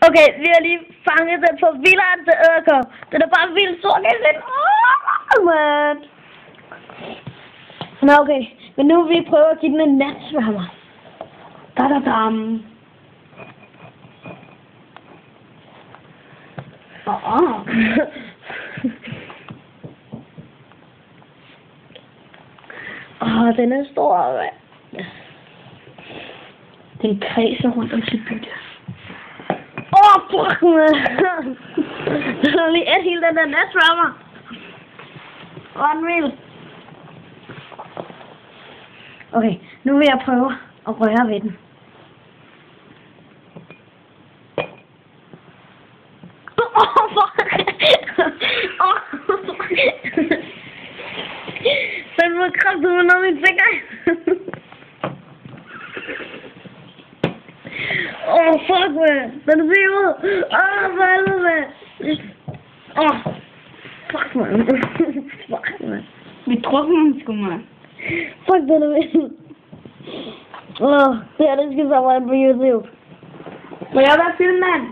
Okay, vi har lige fanget den for vildere til æderkop. Den er bare vildt stor. Man. Nå, okay. Men nu vil vi prøve at give den en natsværmer. Da-da-dam. Den er stor. Den kredser rundt om sit bytte. Fuck, man. Den har lige et hele den der natsværmer. Unreal. Okay, nu vil jeg prøve at røre ved den. Den må kraftigt ud af min finger. Fuck, man. Den er syg ud. For helvede. Fuck, man. Fuck, man. Vi drukner sgu, man. Fuck, den er vild. Det her, det skal så være på YouTube. Må jeg være filmmand?